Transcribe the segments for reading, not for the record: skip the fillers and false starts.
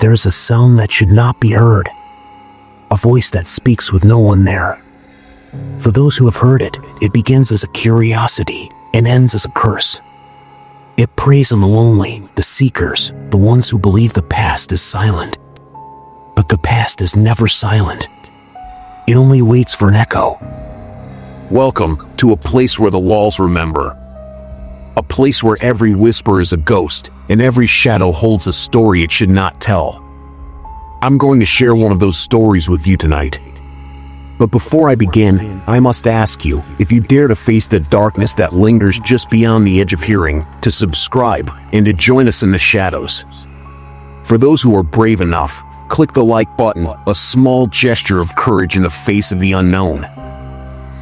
there is a sound that should not be heard. A voice that speaks with no one there. For those who have heard it, it begins as a curiosity and ends as a curse. It preys on the lonely, the seekers, the ones who believe the past is silent. But the past is never silent. It only waits for an echo. Welcome to a place where the walls remember. A place where every whisper is a ghost and every shadow holds a story it should not tell. I'm going to share one of those stories with you tonight. But before I begin, I must ask you, if you dare to face the darkness that lingers just beyond the edge of hearing, to subscribe and to join us in the shadows. For those who are brave enough, click the like button, a small gesture of courage in the face of the unknown.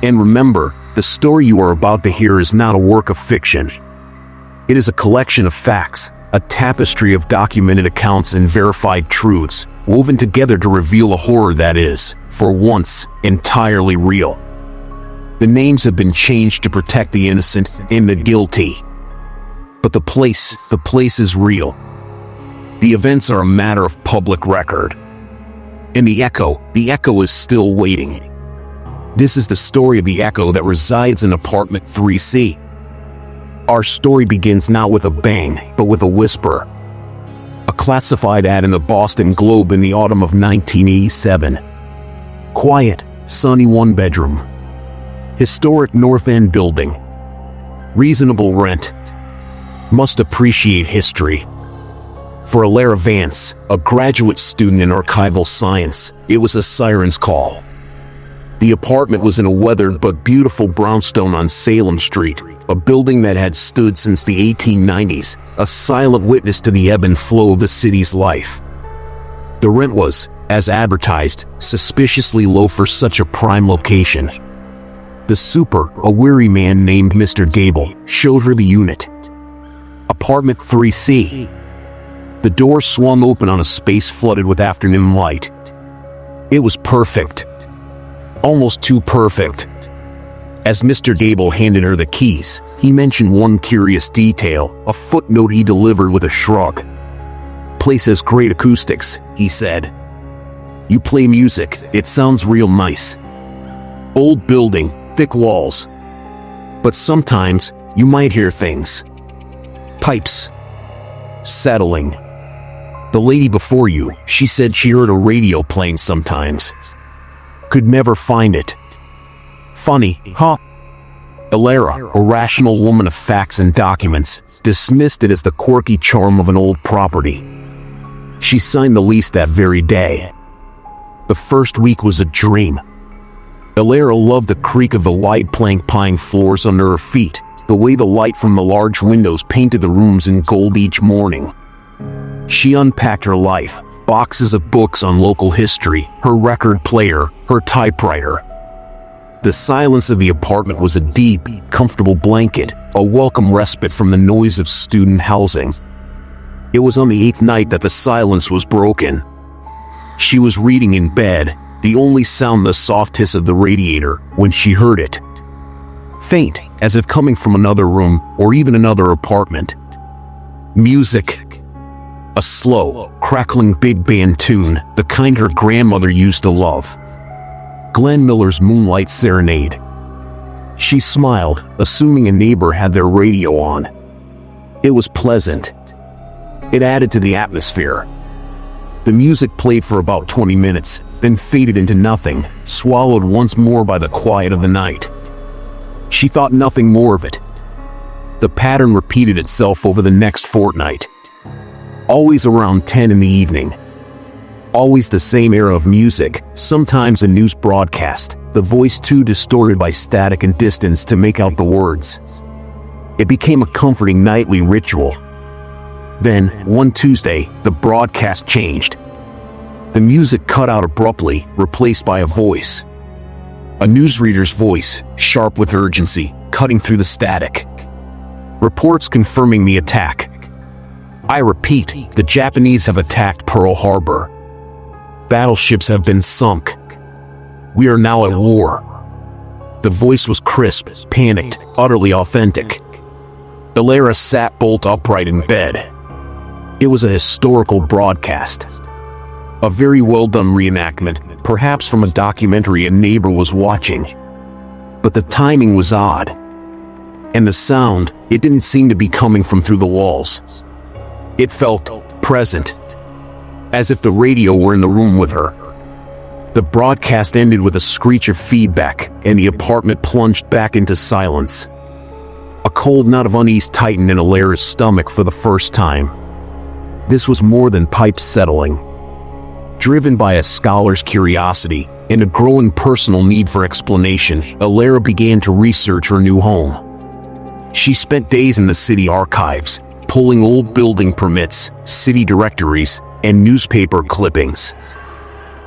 And remember, the story you are about to hear is not a work of fiction. It is a collection of facts, a tapestry of documented accounts and verified truths, woven together to reveal a horror that is, for once, entirely real. The names have been changed to protect the innocent and the guilty. But the place is real. The events are a matter of public record. And the echo is still waiting. This is the story of the echo that resides in apartment 3C. Our story begins not with a bang, but with a whisper. A classified ad in the Boston Globe in the autumn of 1987. Quiet, sunny one-bedroom. Historic North End building. Reasonable rent. Must appreciate history. For Alara Vance, a graduate student in archival science, it was a siren's call. The apartment was in a weathered but beautiful brownstone on Salem Street, a building that had stood since the 1890s, a silent witness to the ebb and flow of the city's life. The rent was, as advertised, suspiciously low for such a prime location. The super, a weary man named Mr. Gable, showed her the unit. Apartment 3C. The door swung open on a space flooded with afternoon light. It was perfect. Almost too perfect. As Mr. Gable handed her the keys, he mentioned one curious detail, a footnote he delivered with a shrug. "Place has great acoustics," he said. "You play music, it sounds real nice. Old building, thick walls. But sometimes, you might hear things. Pipes. Settling. The lady before you, she said she heard a radio playing sometimes. Could never find it. Funny, huh?" Alara, a rational woman of facts and documents, dismissed it as the quirky charm of an old property. She signed the lease that very day. The first week was a dream. Alara loved the creak of the wide plank pine floors under her feet, the way the light from the large windows painted the rooms in gold each morning. She unpacked her life, boxes of books on local history, her record player, her typewriter. The silence of the apartment was a deep, comfortable blanket, a welcome respite from the noise of student housing. It was on the 8th night that the silence was broken. She was reading in bed, the only sound the soft hiss of the radiator, when she heard it. Faint, as if coming from another room, or even another apartment. Music. A slow, crackling big band tune, the kind her grandmother used to love. Glenn Miller's Moonlight Serenade. She smiled, assuming a neighbor had their radio on. It was pleasant. It added to the atmosphere. The music played for about 20 minutes, then faded into nothing, swallowed once more by the quiet of the night. She thought nothing more of it. The pattern repeated itself over the next fortnight. Always around 10 in the evening. Always the same era of music, sometimes a news broadcast, the voice too distorted by static and distance to make out the words. It became a comforting nightly ritual. Then, one Tuesday, the broadcast changed. The music cut out abruptly, replaced by a voice. A newsreader's voice, sharp with urgency, cutting through the static. Reports confirming the attack. I repeat, the Japanese have attacked Pearl Harbor. Battleships have been sunk. We are now at war. The voice was crisp, panicked, utterly authentic. Alara sat bolt upright in bed. It was a historical broadcast. A very well done reenactment, perhaps from a documentary a neighbor was watching. But the timing was odd. And the sound, it didn't seem to be coming from through the walls. It felt present, as if the radio were in the room with her. The broadcast ended with a screech of feedback, and the apartment plunged back into silence. A cold knot of unease tightened in Alara's stomach for the first time. This was more than pipes settling. Driven by a scholar's curiosity and a growing personal need for explanation, Alara began to research her new home. She spent days in the city archives, pulling old building permits, city directories, and newspaper clippings.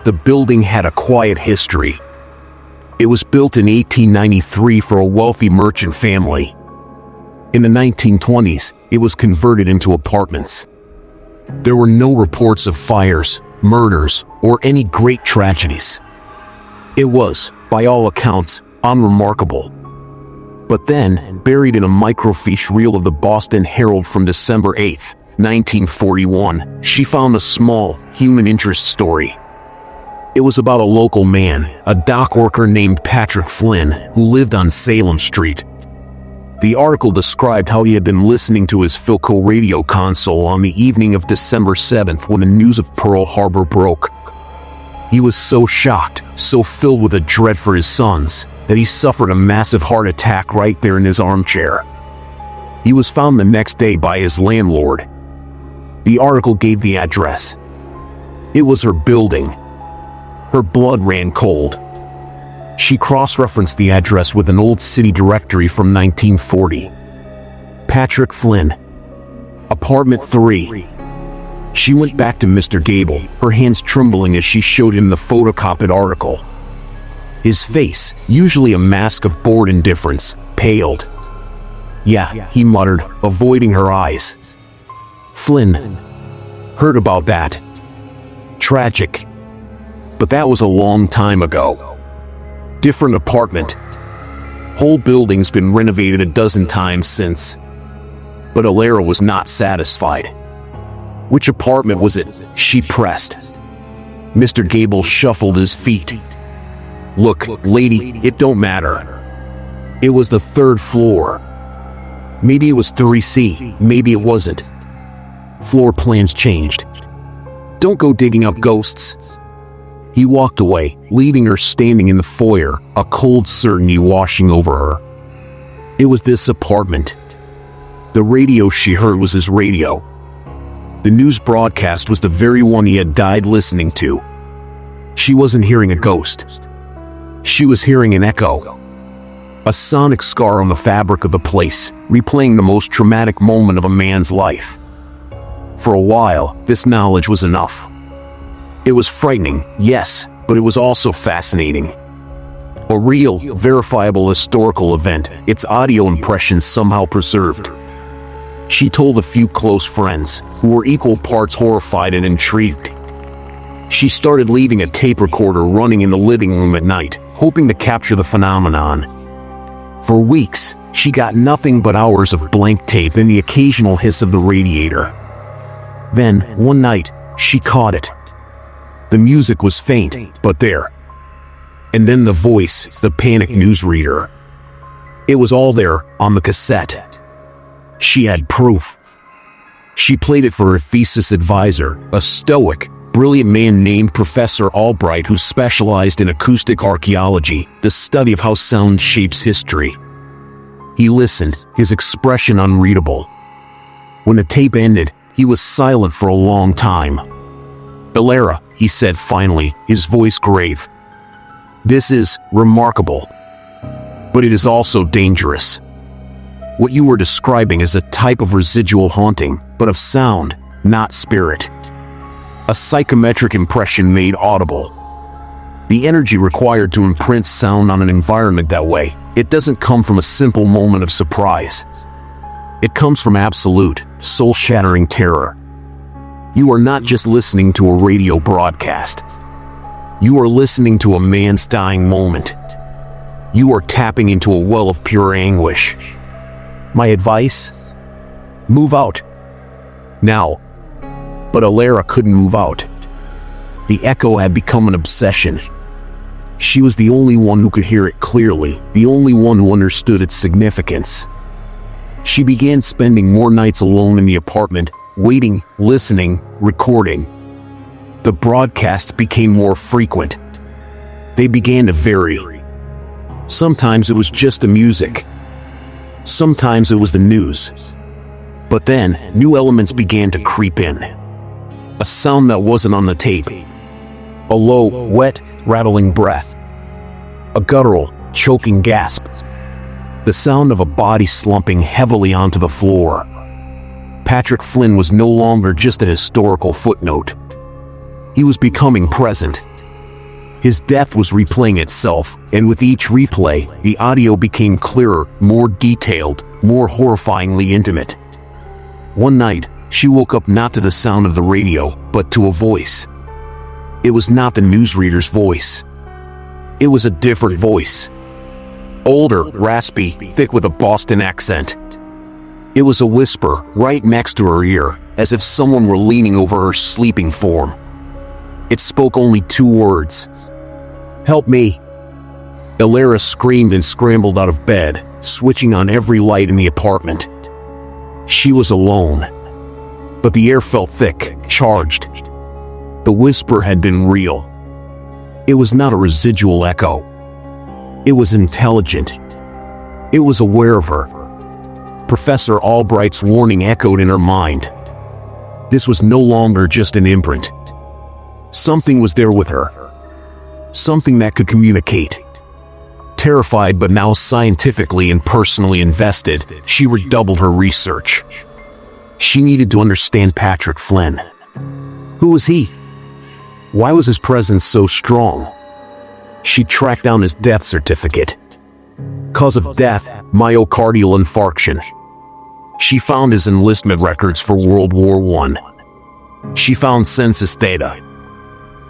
The building had a quiet history. It was built in 1893 for a wealthy merchant family. In the 1920s, it was converted into apartments. There were no reports of fires, murders, or any great tragedies. It was, by all accounts, unremarkable. But then, buried in a microfiche reel of the Boston Herald from December 8, 1941, she found a small, human interest story. It was about a local man, a dock worker named Patrick Flynn, who lived on Salem Street. The article described how he had been listening to his Philco radio console on the evening of December 7th when the news of Pearl Harbor broke. He was so shocked, so filled with a dread for his sons, that he suffered a massive heart attack right there in his armchair. He was found the next day by his landlord. The article gave the address. It was her building. Her blood ran cold. She cross-referenced the address with an old city directory from 1940. Patrick Flynn, apartment 3. She went back to Mr. Gable, her hands trembling as she showed him the photocopied article. His face, usually a mask of bored indifference, paled. "Yeah," he muttered, avoiding her eyes. "Flynn. Heard about that. Tragic. But that was a long time ago. Different apartment. Whole building's been renovated a dozen times since." But Alara was not satisfied. "Which apartment was it?" she pressed. Mr. Gable shuffled his feet. "Look, lady, it don't matter. It was the 3rd floor. Maybe it was 3C, maybe it wasn't. Floor plans changed. Don't go digging up ghosts." He walked away, leaving her standing in the foyer, a cold certainty washing over her. It was this apartment. The radio she heard was his radio. The news broadcast was the very one he had died listening to. She wasn't hearing a ghost. She was hearing an echo. A sonic scar on the fabric of the place, replaying the most traumatic moment of a man's life. For a while, this knowledge was enough. It was frightening, yes, but it was also fascinating. A real, verifiable historical event, its audio impressions somehow preserved. She told a few close friends, who were equal parts horrified and intrigued. She started leaving a tape recorder running in the living room at night, hoping to capture the phenomenon. For weeks, she got nothing but hours of blank tape and the occasional hiss of the radiator. Then, one night, she caught it. The music was faint, but there. And then the voice, the panicked newsreader. It was all there, on the cassette. She had proof. She played it for her thesis advisor, a stoic, brilliant man named Professor Albright who specialized in acoustic archaeology, the study of how sound shapes history. He listened, his expression unreadable. When the tape ended, he was silent for a long time. "Alara," he said finally, his voice grave. "This is remarkable. But it is also dangerous. What you were describing is a type of residual haunting, but of sound, not spirit. A psychometric impression made audible. The energy required to imprint sound on an environment that way, it doesn't come from a simple moment of surprise. It comes from absolute, soul-shattering terror. You are not just listening to a radio broadcast. You are listening to a man's dying moment. You are tapping into a well of pure anguish. My advice? Move out. Now." But Alara couldn't move out. The echo had become an obsession. She was the only one who could hear it clearly, the only one who understood its significance. She began spending more nights alone in the apartment, waiting, listening, recording. The broadcasts became more frequent. They began to vary. Sometimes it was just the music. Sometimes it was the news. But then, new elements began to creep in. A sound that wasn't on the tape. A low, wet, rattling breath. A guttural, choking gasp. The sound of a body slumping heavily onto the floor. Patrick Flynn was no longer just a historical footnote. He was becoming present. His death was replaying itself, and with each replay, the audio became clearer, more detailed, more horrifyingly intimate. One night, she woke up not to the sound of the radio, but to a voice. It was not the newsreader's voice. It was a different voice. Older, raspy, thick with a Boston accent. It was a whisper right next to her ear, as if someone were leaning over her sleeping form. It spoke only 2 words. "Help me." Elara screamed and scrambled out of bed, switching on every light in the apartment. She was alone. But the air felt thick, charged. The whisper had been real. It was not a residual echo. It was intelligent. It was aware of her. Professor Albright's warning echoed in her mind. This was no longer just an imprint. Something was there with her. Something that could communicate. Terrified but now scientifically and personally invested, she redoubled her research. She needed to understand Patrick Flynn. Who was he? Why was his presence so strong? She tracked down his death certificate. Cause of death, myocardial infarction. She found his enlistment records for World War I. She found census data.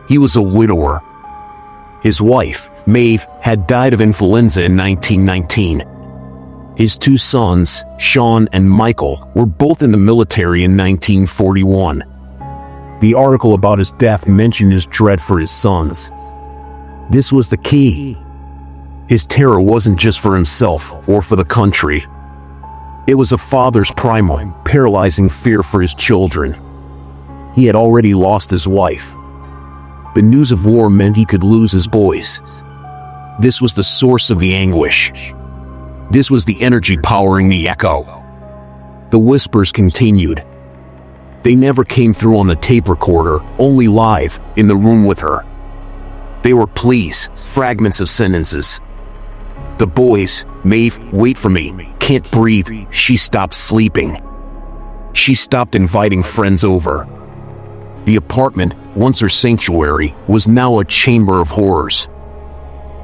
He was a widower. His wife, Maeve, had died of influenza in 1919. His 2 sons, Sean and Michael, were both in the military in 1941. The article about his death mentioned his dread for his sons. This was the key. His terror wasn't just for himself or for the country. It was a father's primal, paralyzing fear for his children. He had already lost his wife. The news of war meant he could lose his boys. This was the source of the anguish. This was the energy powering the echo. The whispers continued. They never came through on the tape recorder, only live, in the room with her. They were pleas, fragments of sentences. The boys, Maeve, wait for me, can't breathe, she stopped sleeping. She stopped inviting friends over. The apartment, once her sanctuary, was now a chamber of horrors.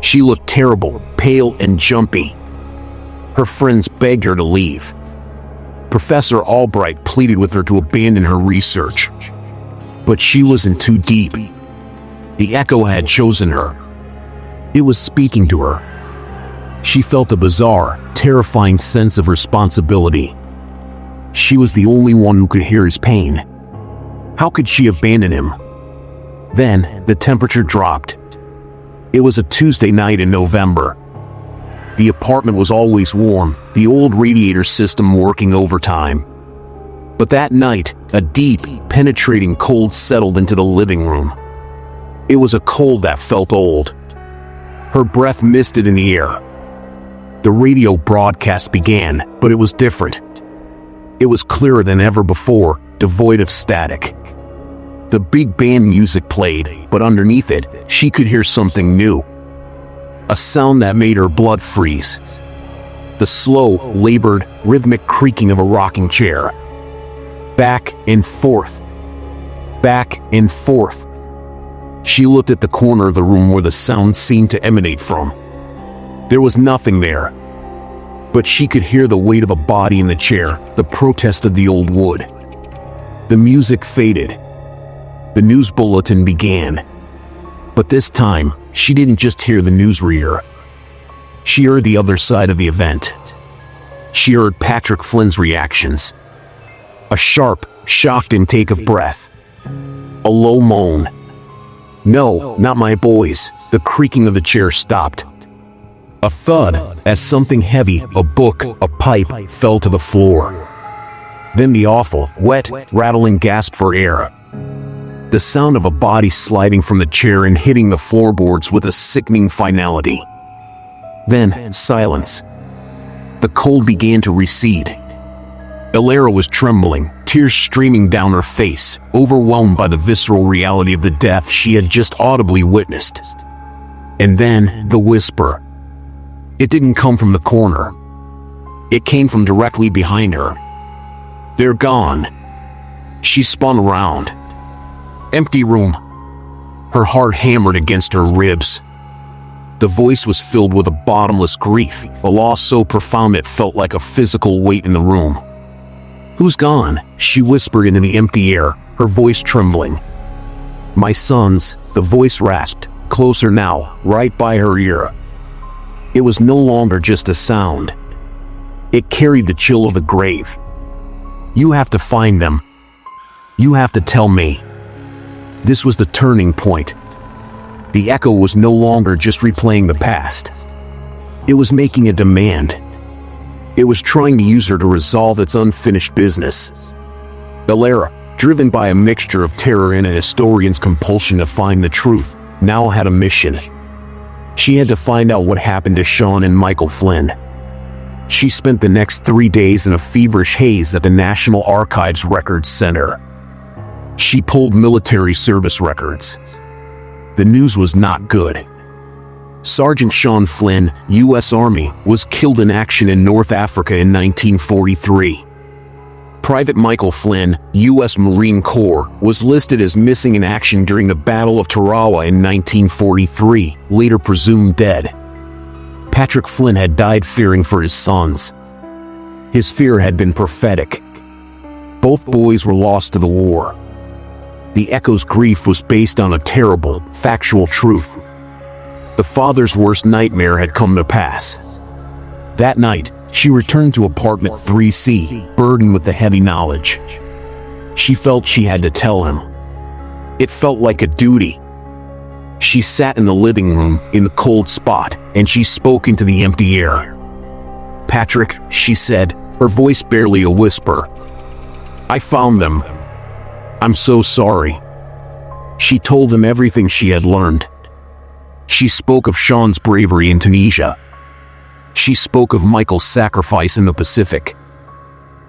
She looked terrible, pale and jumpy. Her friends begged her to leave. Professor Albright pleaded with her to abandon her research. But she was in too deep. The echo had chosen her. It was speaking to her. She felt a bizarre, terrifying sense of responsibility. She was the only one who could hear his pain. How could she abandon him? Then, the temperature dropped. It was a Tuesday night in November. The apartment was always warm, the old radiator system working overtime. But that night, a deep, penetrating cold settled into the living room. It was a cold that felt old. Her breath misted in the air. The radio broadcast began, but it was different. It was clearer than ever before, devoid of static. The big band music played, but underneath it, she could hear something new. A sound that made her blood freeze. The slow, labored, rhythmic creaking of a rocking chair. Back and forth. Back and forth. She looked at the corner of the room where the sound seemed to emanate from. There was nothing there. But she could hear the weight of a body in the chair, the protest of the old wood. The music faded. The news bulletin began. But this time, she didn't just hear the newsreader. She heard the other side of the event. She heard Patrick Flynn's reactions. A sharp, shocked intake of breath. A low moan. No, not my boys. The creaking of the chair stopped. A thud, as something heavy, a book, a pipe, fell to the floor. Then the awful, wet, rattling gasp for air. The sound of a body sliding from the chair and hitting the floorboards with a sickening finality. Then, silence. The cold began to recede. Elara was trembling, tears streaming down her face, overwhelmed by the visceral reality of the death she had just audibly witnessed. And then, the whisper. It didn't come from the corner. It came from directly behind her. They're gone. She spun around. Empty room. Her heart hammered against her ribs. The voice was filled with a bottomless grief, a loss so profound it felt like a physical weight in the room. Who's gone? She whispered into the empty air, her voice trembling. My sons, the voice rasped, closer now, right by her ear. It was no longer just a sound. It carried the chill of the grave. You have to find them. You have to tell me. This was the turning point. The echo was no longer just replaying the past. It was making a demand. It was trying to use her to resolve its unfinished business. Elara, driven by a mixture of terror and a historian's compulsion to find the truth, now had a mission. She had to find out what happened to Sean and Michael Flynn. She spent the next 3 days in a feverish haze at the National Archives Records Center. She pulled military service records. The news was not good. Sergeant Sean Flynn, U.S. Army, was killed in action in North Africa in 1943. Private Michael Flynn, U.S. Marine Corps, was listed as missing in action during the Battle of Tarawa in 1943, later presumed dead. Patrick Flynn had died fearing for his sons. His fear had been prophetic. Both boys were lost to the war. The echo's grief was based on a terrible, factual truth. The father's worst nightmare had come to pass. That night, she returned to apartment 3C, burdened with the heavy knowledge. She felt she had to tell him. It felt like a duty. She sat in the living room, in the cold spot, and she spoke into the empty air. Patrick, she said, her voice barely a whisper. I found them. I'm so sorry. She told him everything she had learned. She spoke of Sean's bravery in Tunisia. She spoke of Michael's sacrifice in the Pacific.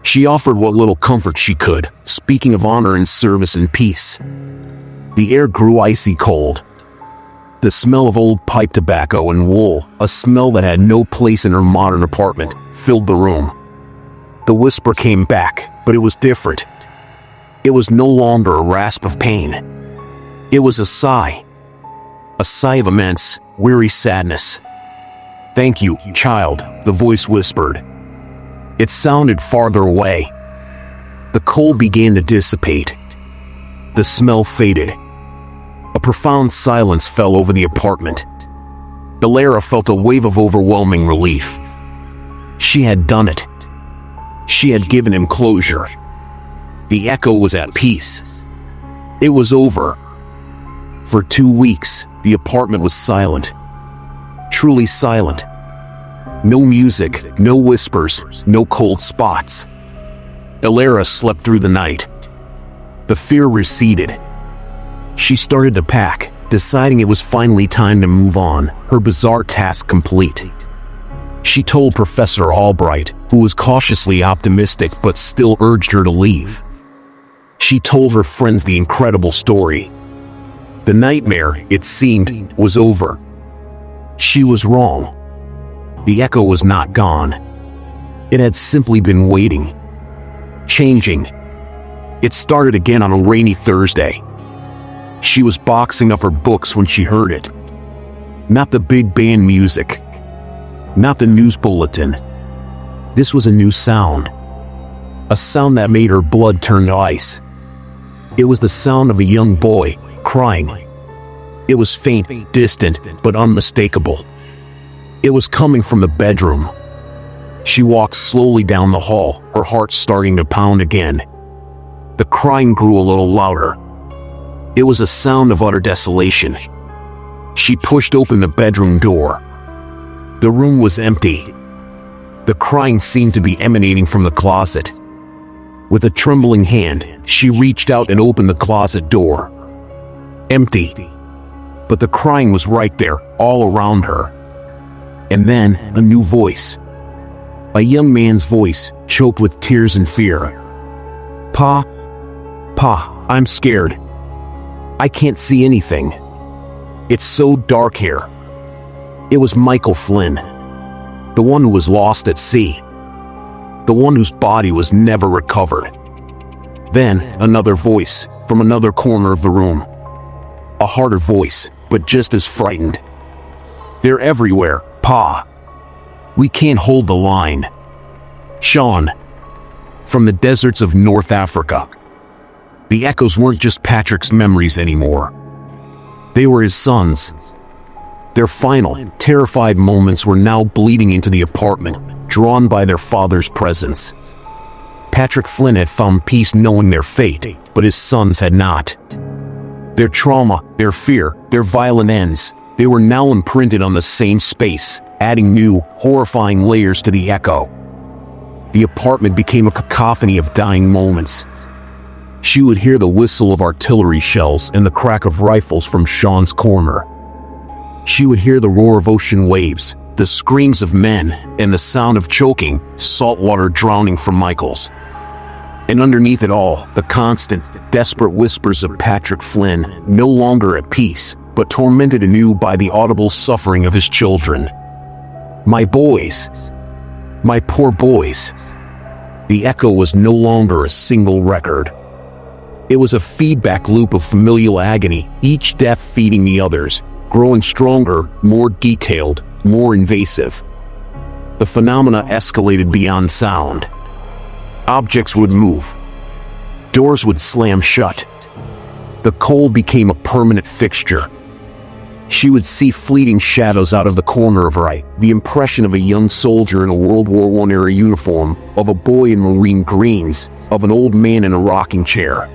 She offered what little comfort she could, speaking of honor and service and peace. The air grew icy cold. The smell of old pipe tobacco and wool, a smell that had no place in her modern apartment, filled the room. The whisper came back, but it was different. It was no longer a rasp of pain. It was a sigh of immense, weary sadness. Thank you, child, the voice whispered. It sounded farther away. The cold began to dissipate. The smell faded. A profound silence fell over the apartment. Elara felt a wave of overwhelming relief. She had done it. She had given him closure. The echo was at peace. It was over. For 2 weeks, the apartment was silent. Truly silent. No music, no whispers, no cold spots. Elara slept through the night. The fear receded. She started to pack, deciding it was finally time to move on, her bizarre task complete. She told Professor Albright, who was cautiously optimistic but still urged her to leave. She told her friends the incredible story. The nightmare, it seemed, was over. She was wrong. The echo was not gone. It had simply been waiting. Changing. It started again on a rainy Thursday. She was boxing up her books when she heard it. Not the big band music. Not the news bulletin. This was a new sound. A sound that made her blood turn to ice. It was the sound of a young boy, crying. It was faint, distant, but unmistakable. It was coming from the bedroom. She walked slowly down the hall, her heart starting to pound again. The crying grew a little louder. It was a sound of utter desolation. She pushed open the bedroom door. The room was empty. The crying seemed to be emanating from the closet. With a trembling hand, she reached out and opened the closet door. Empty. But the crying was right there, all around her. And then, a new voice. A young man's voice, choked with tears and fear. Pa, I'm scared. I can't see anything. It's so dark here. It was Michael Flynn, the one who was lost at sea, the one whose body was never recovered. Then, another voice from another corner of the room. A harder voice, but just as frightened. They're everywhere, Pa. We can't hold the line. Sean, from the deserts of North Africa. The echoes weren't just Patrick's memories anymore. They were his sons. Their final, terrified moments were now bleeding into the apartment, drawn by their father's presence. Patrick Flynn had found peace knowing their fate, but his sons had not. Their trauma, their fear, their violent ends, they were now imprinted on the same space, adding new, horrifying layers to the echo. The apartment became a cacophony of dying moments. She would hear the whistle of artillery shells and the crack of rifles from Sean's corner. She would hear the roar of ocean waves, the screams of men, and the sound of choking, saltwater drowning from Michael's. And underneath it all, the constant, desperate whispers of Patrick Flynn, no longer at peace, but tormented anew by the audible suffering of his children. My boys. My poor boys. The echo was no longer a single record. It was a feedback loop of familial agony, each death feeding the others, growing stronger, more detailed, more invasive. The phenomena escalated beyond sound. Objects would move. Doors would slam shut. The cold became a permanent fixture. She would see fleeting shadows out of the corner of her eye, the impression of a young soldier in a World War I-era uniform, of a boy in marine greens, of an old man in a rocking chair.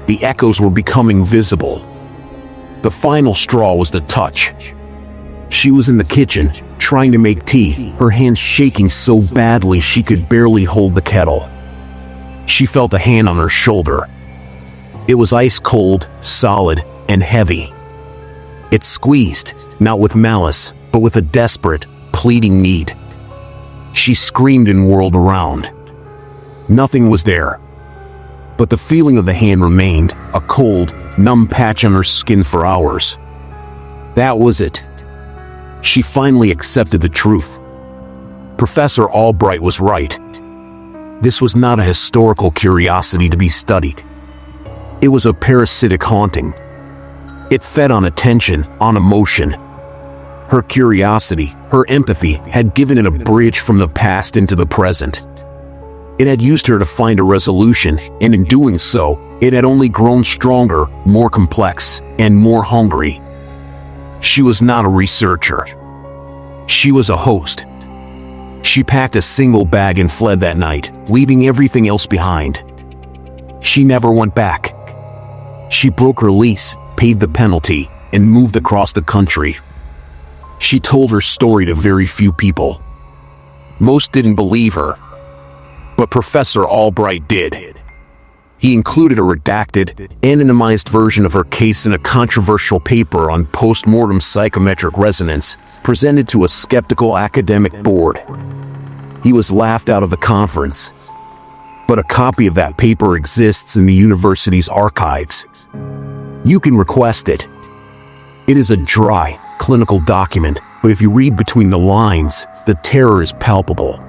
The echoes were becoming visible. The final straw was the touch. She was in the kitchen, trying to make tea, her hands shaking so badly she could barely hold the kettle. She felt a hand on her shoulder. It was ice cold, solid, and heavy. It squeezed, not with malice, but with a desperate, pleading need. She screamed and whirled around. Nothing was there. But the feeling of the hand remained, a cold, numb patch on her skin for hours. That was it. She finally accepted the truth. Professor Albright was right. This was not a historical curiosity to be studied. It was a parasitic haunting. It fed on attention, on emotion. Her curiosity, her empathy, had given it a bridge from the past into the present. It had used her to find a resolution, and in doing so, it had only grown stronger, more complex, and more hungry. She was not a researcher. She was a host. She packed a single bag and fled that night, leaving everything else behind. She never went back. She broke her lease, paid the penalty, and moved across the country. She told her story to very few people. Most didn't believe her, but Professor Albright did. He included a redacted, anonymized version of her case in a controversial paper on post-mortem psychometric resonance, presented to a skeptical academic board. He was laughed out of the conference, but a copy of that paper exists in the university's archives. You can request it. It is a dry, clinical document, but if you read between the lines, the terror is palpable.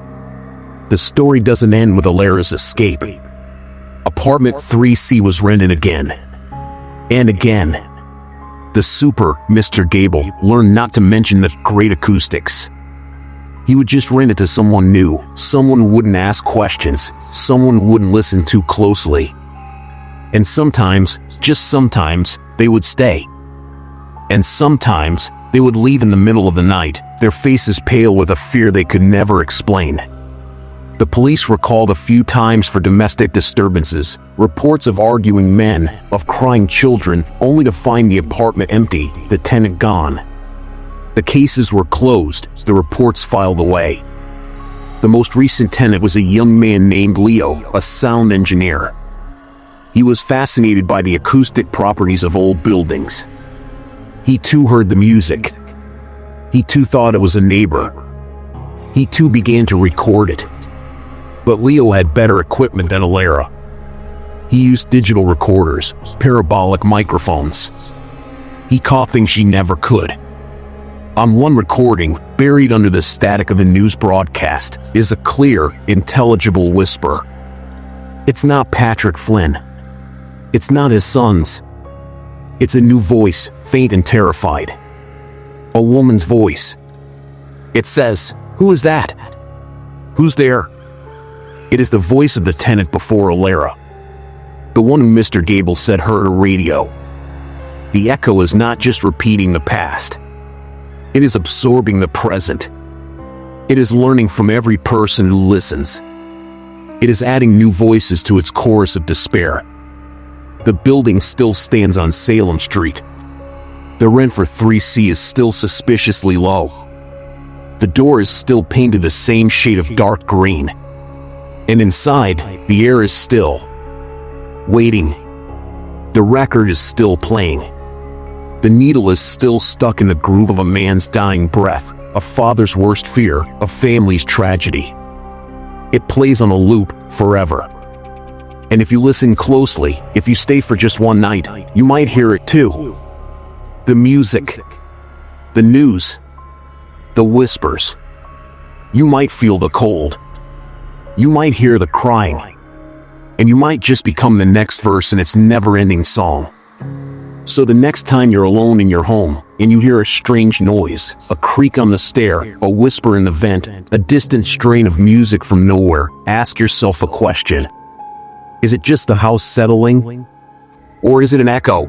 The story doesn't end with Alara's escape. Apartment 3C was rented again. And again. The super Mr. Gable learned not to mention the great acoustics. He would just rent it to someone new, someone who wouldn't ask questions, someone who wouldn't listen too closely. And sometimes, just sometimes, they would stay. And sometimes, they would leave in the middle of the night, their faces pale with a fear they could never explain. The police were called a few times for domestic disturbances, reports of arguing men, of crying children, only to find the apartment empty, the tenant gone. The cases were closed, the reports filed away. The most recent tenant was a young man named Leo, a sound engineer. He was fascinated by the acoustic properties of old buildings. He too heard the music. He too thought it was a neighbor. He too began to record it. But Leo had better equipment than Alara. He used digital recorders, parabolic microphones. He caught things she never could. On one recording, buried under the static of a news broadcast, is a clear, intelligible whisper. It's not Patrick Flynn. It's not his son's. It's a new voice, faint and terrified. A woman's voice. It says, "Who is that? Who's there?" It is the voice of the tenant before Alara. The one who Mr. Gable said heard a radio. The echo is not just repeating the past. It is absorbing the present. It is learning from every person who listens. It is adding new voices to its chorus of despair. The building still stands on Salem Street. The rent for 3C is still suspiciously low. The door is still painted the same shade of dark green. And inside, the air is still. Waiting. The record is still playing. The needle is still stuck in the groove of a man's dying breath, a father's worst fear, a family's tragedy. It plays on a loop, forever. And if you listen closely, if you stay for just one night, you might hear it too. The music. The news. The whispers. You might feel the cold. You might hear the crying. And you might just become the next verse in its never-ending song. So the next time you're alone in your home, and you hear a strange noise, a creak on the stair, a whisper in the vent, a distant strain of music from nowhere, ask yourself a question. Is it just the house settling? Or is it an echo?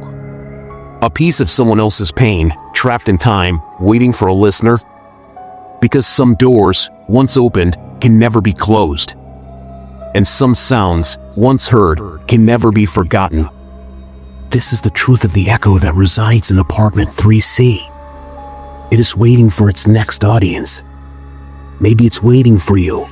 A piece of someone else's pain, trapped in time, waiting for a listener? Because some doors, once opened, can never be closed. And some sounds, once heard, can never be forgotten. This is the truth of the echo that resides in apartment 3C. It is waiting for its next audience. Maybe it's waiting for you.